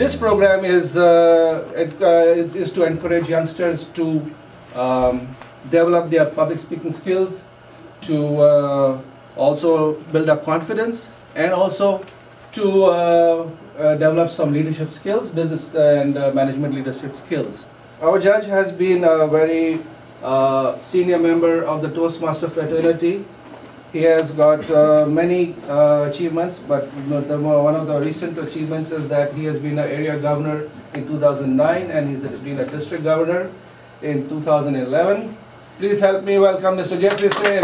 this program is to encourage youngsters to develop their public speaking skills, to also build up confidence, and also to develop some leadership skills, business and management leadership skills. Our judge has been a very senior member of the Toastmaster fraternity. He has got many achievements, but one of the recent achievements is that he has been an area governor in 2009 and he's been a district governor in 2011. Please help me welcome Mr. Jeffrey Sen.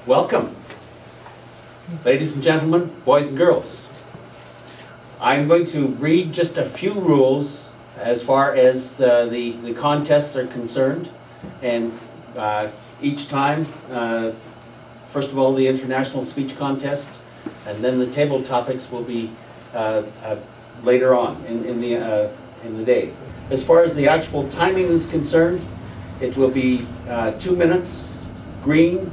Welcome, ladies and gentlemen, boys and girls. I'm going to read just a few rules as far as the contests are concerned. And each time, first of all, the international speech contest, and then the table topics will be later on in the day. As far as the actual timing is concerned, it will be 2 minutes, green,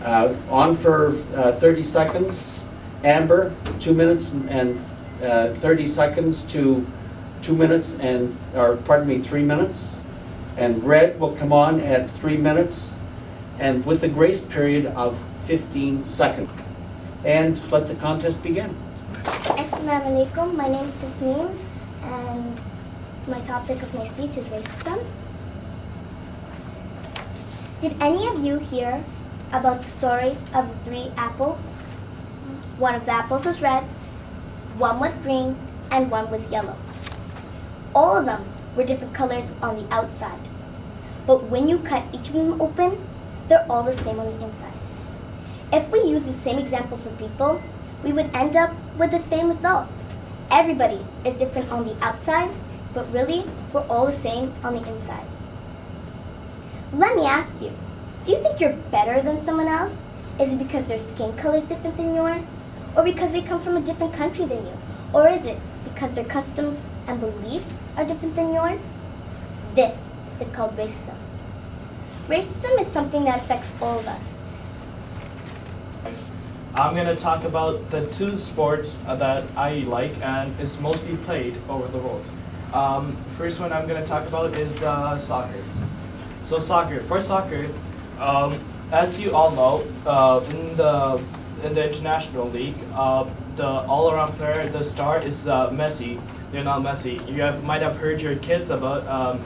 on for 30 seconds, amber, 2 minutes and 30 seconds to 2 minutes and, or pardon me, 3 minutes. And red will come on at 3 minutes, and with a grace period of 15 seconds. And let the contest begin. Assalamu alaikum, my name is Tasneem, and my topic of my speech is racism. Did any of you hear about the story of the 3 apples? One of the apples was red, one was green, and one was yellow. All of them were different colors on the outside. But when you cut each of them open, they're all the same on the inside. If we use the same example for people, we would end up with the same results. Everybody is different on the outside, but really, we're all the same on the inside. Let me ask you, do you think you're better than someone else? Is it because their skin color is different than yours? Or because they come from a different country than you? Or is it because their customs and beliefs are different than yours? This is called racism. Racism is something that affects all of us. I'm going to talk about the 2 sports that I like and is mostly played over the world. The first one I'm going to talk about is soccer. So for soccer, as you all know, in the international league, the all-around player, the star is Messi. Lionel Messi. You might have heard your kids about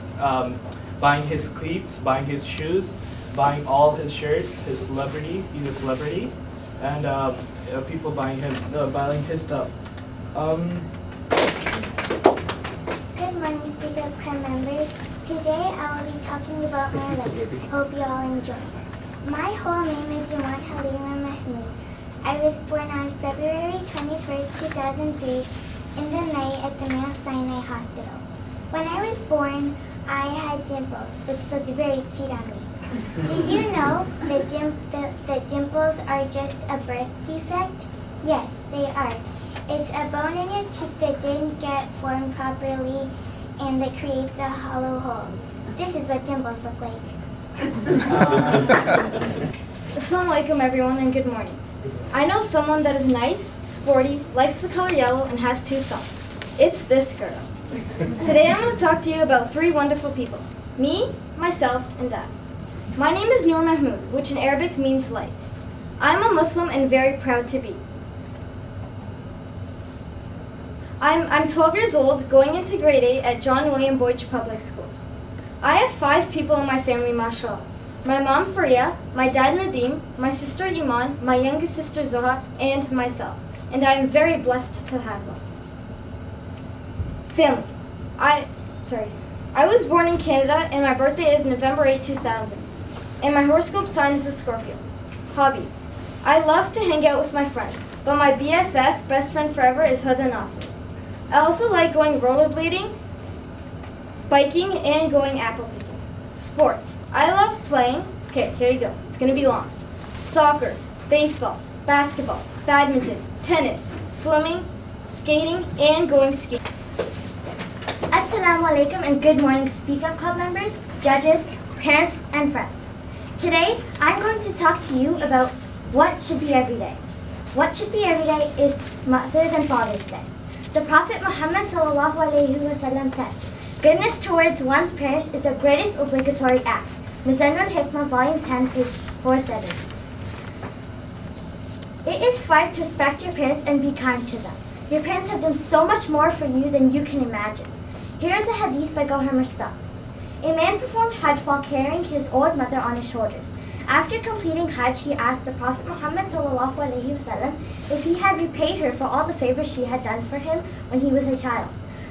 buying his cleats, buying his shoes, buying all his shirts, his celebrity, he's a celebrity, and people buying his stuff. Good morning, Speaker Club members. Today I will be talking about my life. Hope you all enjoy. My whole name is Yaman Halima Mahmood. I was born on February 21st, 2003 in the night at the Mount Sinai Hospital. When I was born, I had dimples, which looked very cute on me. Did you know that dimples are just a birth defect? Yes, they are. It's a bone in your cheek that didn't get formed properly and that creates a hollow hole. This is what dimples look like. Assalamu alaikum everyone and good morning. I know someone that is nice, sporty, likes the color yellow, and has 2 thumbs. It's this girl. Today I'm going to talk to you about 3 wonderful people. Me, myself, and Dad. My name is Noor Mahmood, which in Arabic means light. I'm a Muslim and very proud to be. I'm 12 years old, going into grade 8 at John William Boydge Public School. I have 5 people in my family, mashallah. My mom, Faria, my dad, Nadim, my sister, Iman, my youngest sister, Zoha, and myself. And I am very blessed to have them. Family. I was born in Canada, and my birthday is November 8, 2000. And my horoscope sign is a Scorpio. Hobbies. I love to hang out with my friends, but my BFF, best friend forever, is Huda Nasser. I also like going rollerblading, biking, and going apple picking. Sports. I love playing, okay, here you go, it's gonna be long. Soccer, baseball, basketball, badminton, tennis, swimming, skating, and going skiing. Assalamu alaikum and good morning, Speak Up Club members, judges, parents, and friends. Today, I'm going to talk to you about what should be every day. What should be every day is Mother's and Father's Day. The Prophet Muhammad ﷺ said, "Goodness towards one's parents is the greatest obligatory act." Mizanul Hikmah, Volume 10, page 470. It is fine to respect your parents and be kind to them. Your parents have done so much more for you than you can imagine. Here is a hadith by Gohar Mushtaq. A man performed Hajj while carrying his old mother on his shoulders. After completing Hajj, he asked the Prophet Muhammad ﷺ if he had repaid her for all the favors she had done for him when he was a child.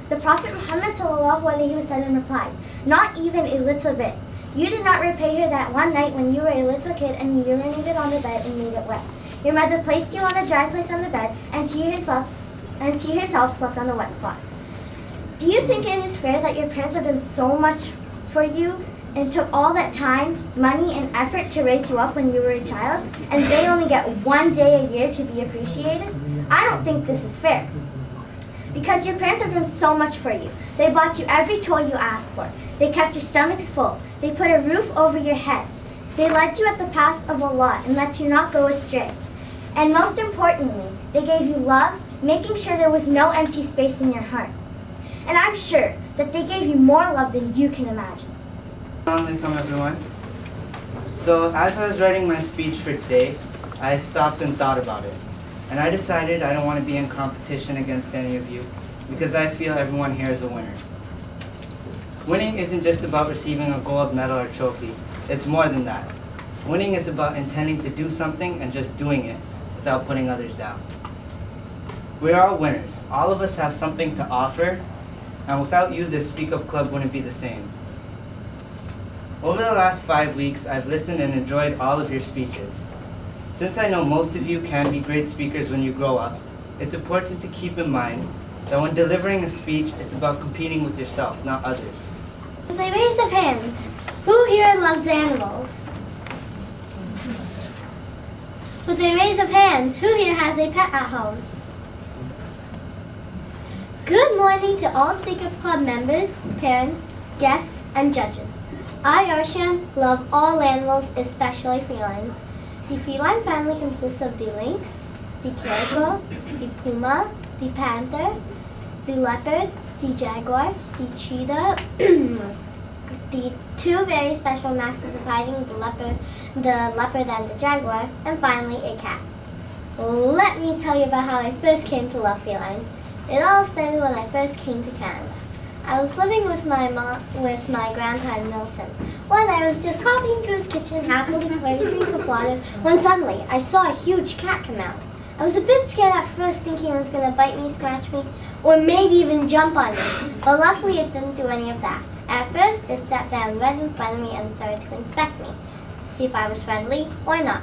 The Prophet Muhammad ﷺ replied, "Not even a little bit. You did not repay her that one night when you were a little kid and you urinated on the bed and made it wet. Your mother placed you on a dry place on the bed, and she herself slept on the wet spot. Do you think it is fair that your parents have done so much for you and took all that time, money, and effort to raise you up when you were a child, and they only get one day a year to be appreciated? I don't think this is fair. Because your parents have done so much for you. They bought you every toy you asked for. They kept your stomachs full. They put a roof over your heads. They led you at the path of Allah and let you not go astray. And most importantly, they gave you love, making sure there was no empty space in your heart. And I'm sure that they gave you more love than you can imagine." Assalamu alaikum, everyone. So as I was writing my speech for today, I stopped and thought about it. And I decided I don't want to be in competition against any of you because I feel everyone here is a winner. Winning isn't just about receiving a gold medal or trophy. It's more than that. Winning is about intending to do something and just doing it without putting others down. We're all winners. All of us have something to offer, and without you, this Speak Up Club wouldn't be the same. Over the last 5 weeks, I've listened and enjoyed all of your speeches. Since I know most of you can be great speakers when you grow up, it's important to keep in mind that when delivering a speech, it's about competing with yourself, not others. With a raise of hands, who here loves animals? With a raise of hands, who here has a pet at home? Good morning to all Speak Up Club members, parents, guests, and judges. I, Arshan, love all animals, especially felines. The feline family consists of the lynx, the caracal, the puma, the panther, the leopard, the jaguar, the cheetah, the two very special masters of hiding, the leopard and the jaguar, and finally a cat. Let me tell you about how I first came to love felines. It all started when I first came to Canada. I was living with my grandpa in Milton. One day I was just hopping through his kitchen, happily preparing a drink of water, when suddenly I saw a huge cat come out. I was a bit scared at first, thinking it was going to bite me, scratch me, or maybe even jump on me, but luckily it didn't do any of that. At first, it sat down right in front of me and started to inspect me, to see if I was friendly or not.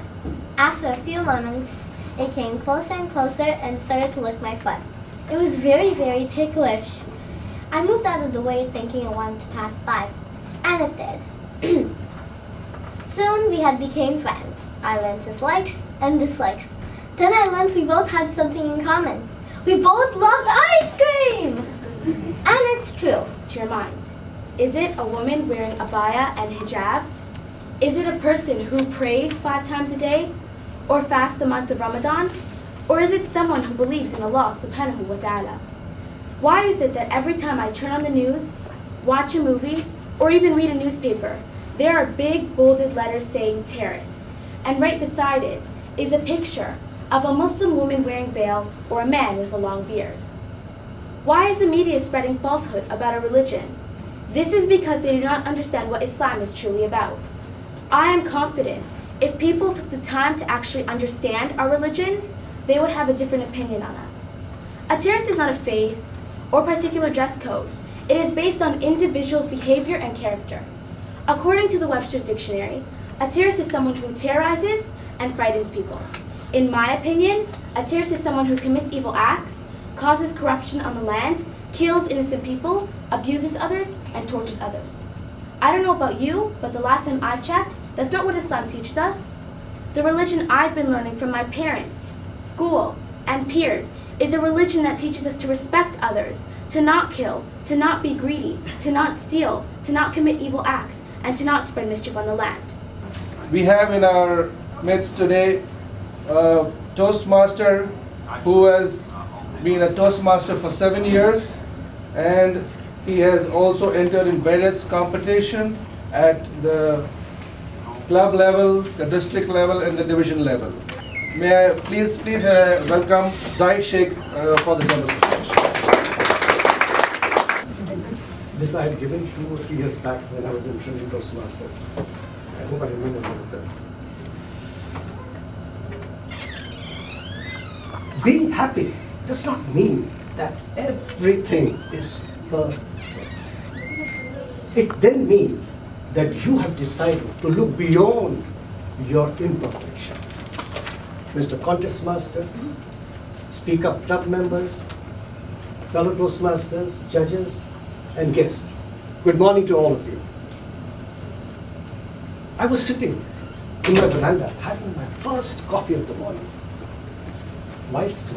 After a few moments, it came closer and closer and started to lick my foot. It was very, very ticklish. I moved out of the way thinking it wanted to pass by, and it did. Soon we became friends. I learned his likes and dislikes. Then I learned we both had something in common. We both loved ice cream! And it's true. To your mind, is it a woman wearing abaya and hijab? Is it a person who prays 5 times a day or fasts the month of Ramadan? Or is it someone who believes in Allah subhanahu wa ta'ala? Why is it that every time I turn on the news, watch a movie, or even read a newspaper, there are big bolded letters saying terrorist, and right beside it is a picture of a Muslim woman wearing veil or a man with a long beard? Why is the media spreading falsehood about a religion? This is because they do not understand what Islam is truly about. I am confident if people took the time to actually understand our religion, they would have a different opinion on us. A terrorist is not a face or particular dress code. It is based on individuals' behavior and character. According to the Webster's Dictionary, a terrorist is someone who terrorizes and frightens people. In my opinion, a terrorist is someone who commits evil acts, causes corruption on the land, kills innocent people, abuses others, and tortures others. I don't know about you, but the last time I've checked, that's not what Islam teaches us. The religion I've been learning from my parents, school, and peers is a religion that teaches us to respect others, to not kill, to not be greedy, to not steal, to not commit evil acts, and to not spread mischief on the land. We have in our midst today a Toastmaster who has been a Toastmaster for 7 years, and he has also entered in various competitions at the club level, the district level, and the division level. May I please welcome Zahid Shaikh for the demonstration. This I had given 2 or 3 years back when I was in training Toastmasters. I hope I remember that. Being happy does not mean that everything is perfect. It then means that you have decided to look beyond your imperfections. Mr. Contest Master, Speak Up Club members, fellow Toastmasters, judges, and guests, good morning to all of you. I was sitting in my veranda having my first coffee of the morning, whilst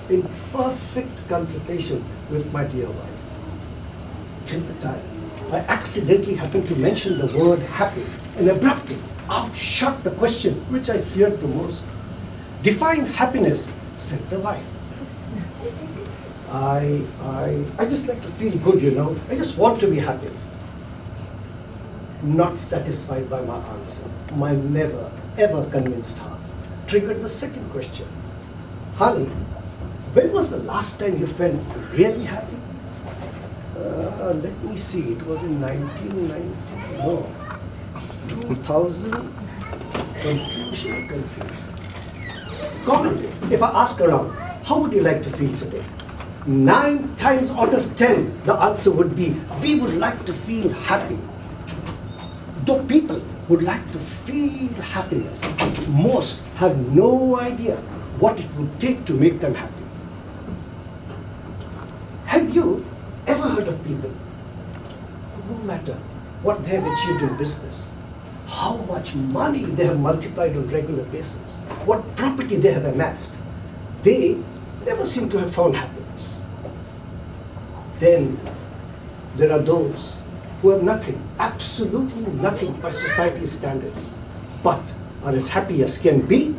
in perfect consultation with my dear wife, till the time I accidentally happened to mention the word happy, and abruptly out shot the question which I feared the most. Define happiness, said the wife. I just like to feel good, you know. I just want to be happy. Not satisfied by my answer, my never ever convinced heart triggered the second question. Honey, when was the last time you felt really happy? Let me see, it was in 2000. Confusion. Commonly, if I ask around, how would you like to feel today? 9 times out of 10, the answer would be, we would like to feel happy. Though people would like to feel happiness, most have no idea what it would take to make them happy. Have you ever heard of people who, no matter what they have achieved in business, how much money they have multiplied on a regular basis, what property they have amassed, they never seem to have found happiness? Then there are those who have nothing, absolutely nothing by society's standards, but are as happy as can be.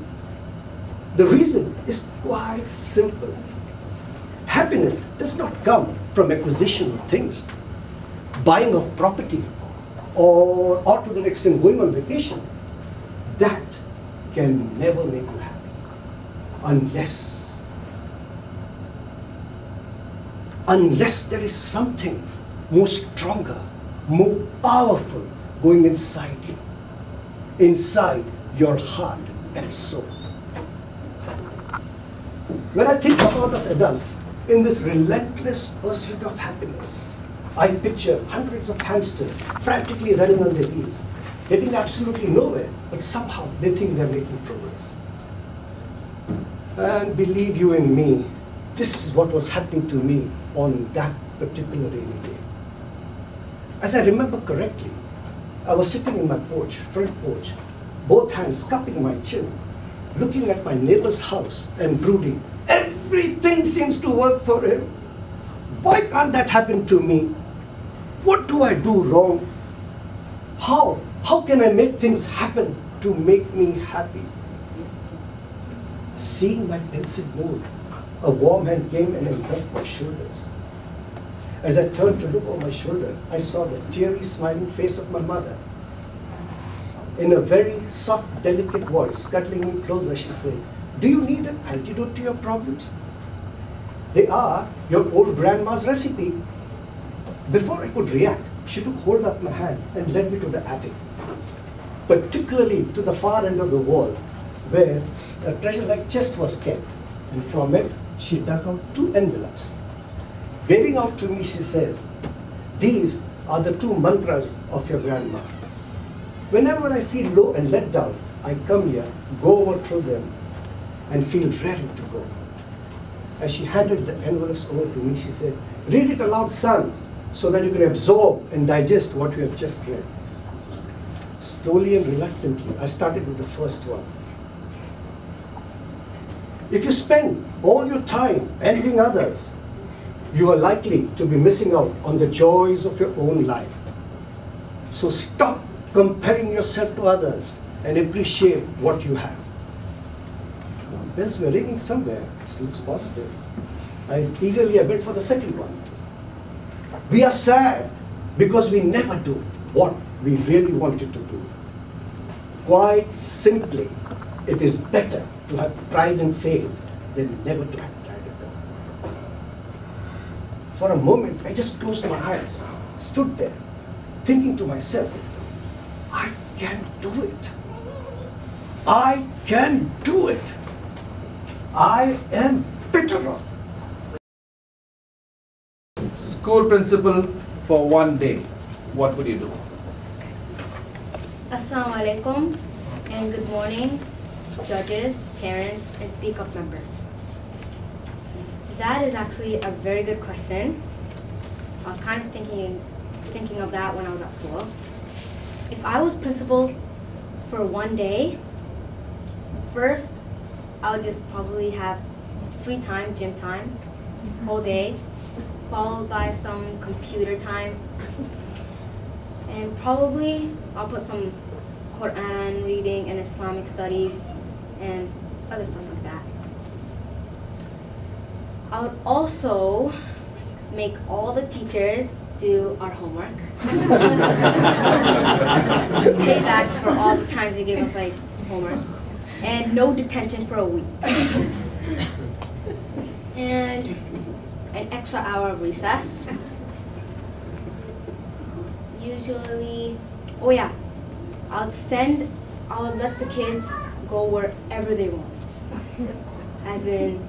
The reason is quite simple. Happiness does not come from acquisition of things, buying of property, or to the extent going on vacation. That can never make you happy unless there is something more stronger, more powerful going inside you, inside your heart and soul. When I think about us adults in this relentless pursuit of happiness, I picture hundreds of hamsters frantically running on their heels, getting absolutely nowhere, but somehow they think they're making progress. And believe you in me, this is what was happening to me on that particular rainy day. As I remember correctly, I was sitting in my porch, front porch, both hands cupping my chin, looking at my neighbor's house and brooding, everything seems to work for him. Why can't that happen to me? What do I do wrong? How can I make things happen to make me happy? Seeing my pensive mood, a warm hand came and engulfed my shoulders. As I turned to look over my shoulder, I saw the teary, smiling face of my mother. In a very soft, delicate voice, cuddling me closer, she said, "Do you need an antidote to your problems? They are your old grandma's recipe." Before I could react, she took hold of my hand and led me to the attic, particularly to the far end of the wall, where a treasure-like chest was kept, and from it, she dug out 2 envelopes. Waving out to me, she says, "These are the 2 mantras of your grandma. Whenever I feel low and let down, I come here, go over through them, and feel ready to go." As she handed the envelopes over to me, she said, "Read it aloud, son, so that you can absorb and digest what you have just read." Slowly and reluctantly, I started with the first one. If you spend all your time envying others, you are likely to be missing out on the joys of your own life. So stop comparing yourself to others and appreciate what you have. bells were ringing somewhere. It looks positive. I eagerly wait for the second one. We are sad because we never do what we really wanted to do. Quite simply, it is better to have tried and failed than never to have tried at all. For a moment, I just closed my eyes, stood there, thinking to myself, I can do it. I can do it. I am better off. School principal for one day, what would you do? Assalamu alaikum and good morning, judges, parents, and Speak Up members. That is actually a very good question. I was kind of thinking of that when I was at school. If I was principal for one day, first I would just probably have free time, gym time, whole day, followed by some computer time, and probably I'll put some Quran reading and Islamic studies and other stuff like that. I would also make all the teachers do our homework. Pay back for all the times they gave us like homework. And no detention for a week. And an extra hour of recess. Usually, oh yeah, I'll let the kids go wherever they want. As in,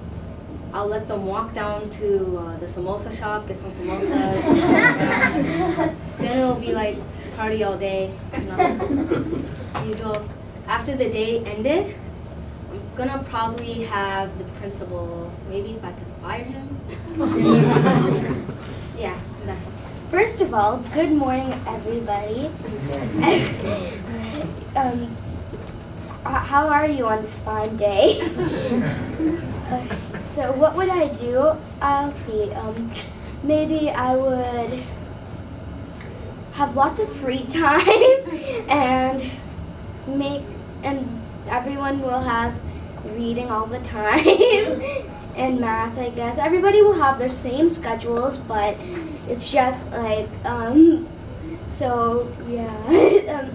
I'll let them walk down to the samosa shop, get some samosas. Then it'll be like party all day. Usual. After the day ended, I'm gonna probably have the principal, maybe if I could fire him. Yeah, that's it. First of all, good morning, everybody. How are you on this fine day? So what would I do? I'll see. Maybe I would have lots of free time and everyone will have reading all the time and math, I guess. Everybody will have their same schedules, but it's just like, so yeah.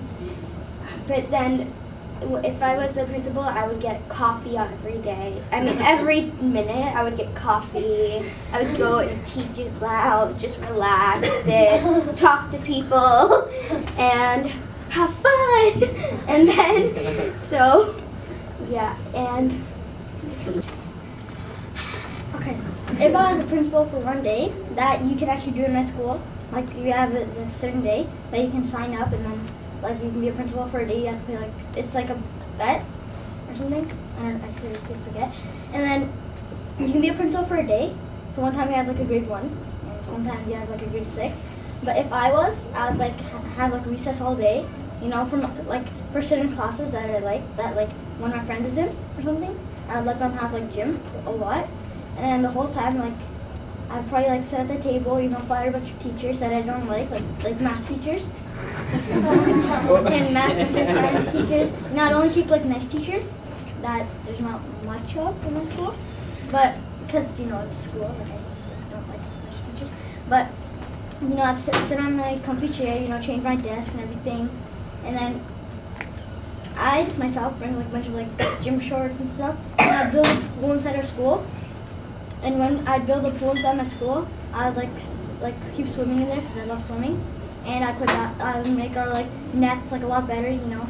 But then if I was the principal, I would get coffee every day. I mean, every minute I would get coffee. I would go in teacher's lounge, just relax, sit, talk to people, and have fun. And then, so, yeah, and. Okay, if I was the principal for one day, that you could actually do in my school, like you have a certain day that you can sign up and then like you can be a principal for a day, you have to pay like, it's like a bet or something, I seriously forget. And then you can be a principal for a day, so one time we had like a grade 1, and sometimes we had like a grade 6. But if I would like have like recess all day, you know, from like for certain classes that I like, that like one of my friends is in or something, I'd let them have like gym a lot. And then the whole time, like, I'd probably like sit at the table, you know, fire a bunch of teachers that I don't like math teachers. And math teachers, science teachers. And I'd only keep like nice teachers that there's not much of in my school. But, because, you know, it's school, and I don't like nice teachers. But, you know, I'd sit on my comfy chair, you know, change my desk and everything. And then I'd myself bring like a bunch of like gym shorts and stuff. And I'd build a pool inside our school. And when I'd build a pool inside my school, I'd like keep swimming in there because I love swimming. And I'd make our like nets like a lot better, you know,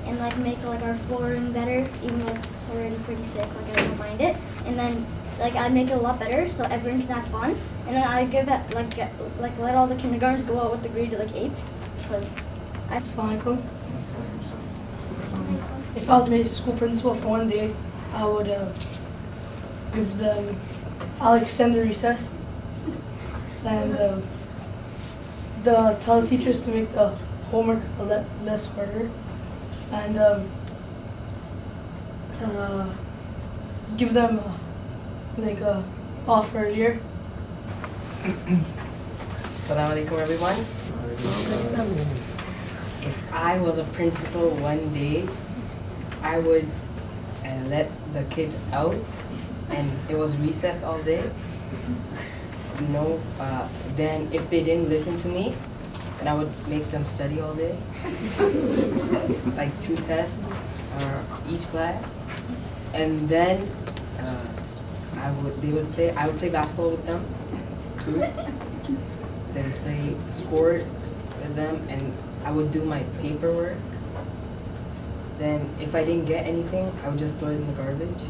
and like make like our flooring better, even though it's already pretty sick, like I don't mind it. And then like I'd make it a lot better so everyone can have fun. And then I'd give it like let all the kindergartens go out with the grade like 8, because Assalamu alaikum. If I was made school principal for one day, I would give them, I'll extend the recess and tell the teachers to make the homework less harder, and give them like off earlier. Assalamu alaikum, everyone. If I was a principal one day, I would and let the kids out, and it was recess all day. Then if they didn't listen to me, then I would make them study all day, like 2 tests each class, and then I would play basketball with them too, then play sports with them, and I would do my paperwork. Then if I didn't get anything, I would just throw it in the garbage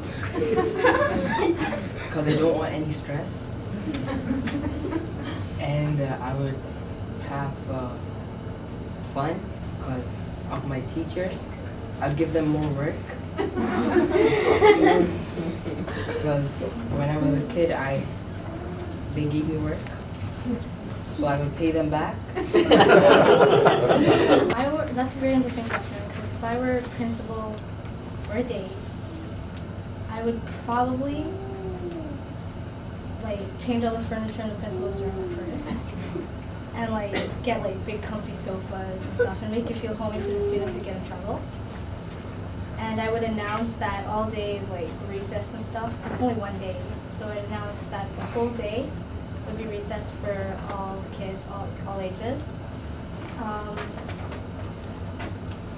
because I don't want any stress. And I would have fun because of my teachers. I'd give them more work. Because when I was a kid, they gave me work. So I would pay them back. That's a very interesting question, because if I were principal for a day, I would probably change all the furniture in the principal's room first, and get big comfy sofas and stuff, and make it feel homey for the students who get in trouble. And I would announce that all days recess and stuff. It's only one day, so I'd announce that the whole day would be recess for all the kids, all ages.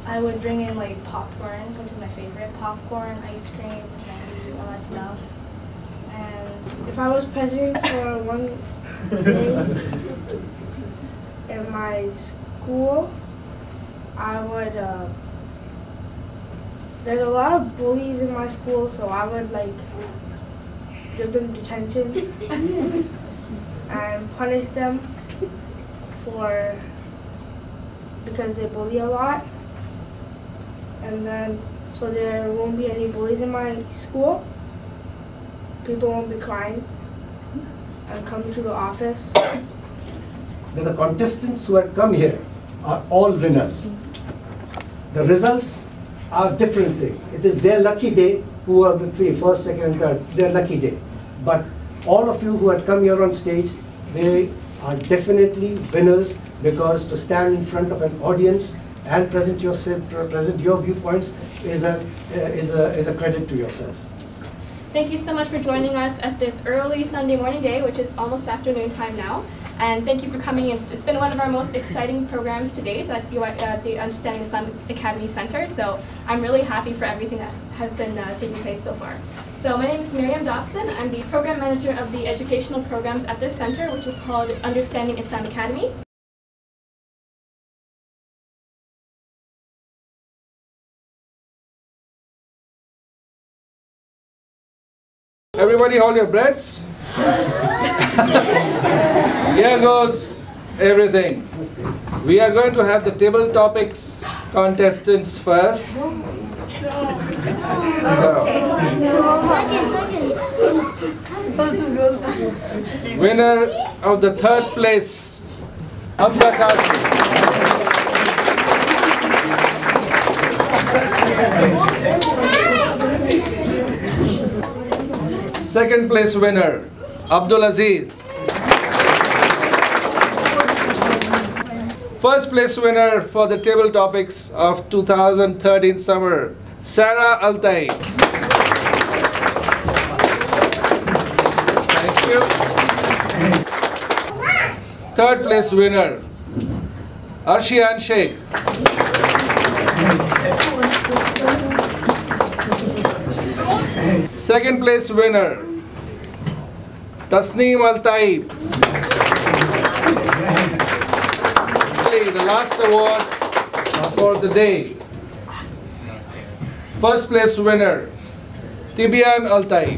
I would bring in popcorn, which is my favorite. Popcorn, ice cream, candy, all that stuff. And If I was president for one day in my school, I would, there's a lot of bullies in my school, so I would give them detention and punish them because they bully a lot. And then, so there won't be any bullies in my school. People won't be crying and come to the office. The contestants who have come here are all winners. The results are different thing. It is their lucky day who are the 3, 1st, 2nd, 3rd, their lucky day. But all of you who had come here on stage, they are definitely winners, because to stand in front of an audience and present your viewpoints is a credit to yourself. Thank you so much for joining us at this early Sunday morning day, which is almost afternoon time now. And thank you for coming. It's been one of our most exciting programs to date at the Understanding Islamic Academy Center. So I'm really happy for everything that has been taking place so far. So my name is Miriam Dobson. I'm the program manager of the educational programs at this center, which is called Understanding Islam Academy. Everybody hold your breaths. Here goes everything. We are going to have the table topics contestants first. Winner of the 3rd place, Hamza Qasim. 2nd place winner, Abdul Aziz. 1st place winner for the table topics of 2013 summer, Sarah Altai. Thank you. 3rd place winner, Zahid Shaikh. 2nd place winner, Tasneem Al-Taib. The last award for the day. 1st place winner, Tibian Al-Taib.